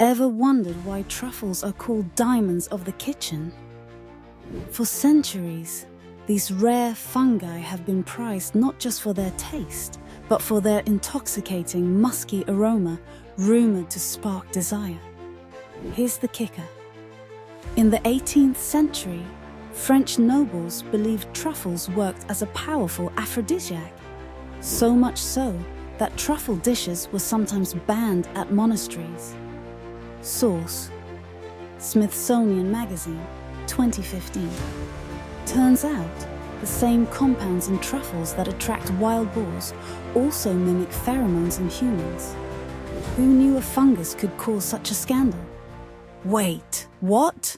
Ever wondered why truffles are called diamonds of the kitchen? For centuries, these rare fungi have been prized not just for their taste, but for their intoxicating, musky aroma, rumored to spark desire. Here's the kicker. In the 18th century, French nobles believed truffles worked as a powerful aphrodisiac, so much so that truffle dishes were sometimes banned at monasteries. Source: Smithsonian Magazine, 2015. Turns out, the same compounds in truffles that attract wild boars also mimic pheromones in humans. Who knew a fungus could cause such a scandal? Wait, what?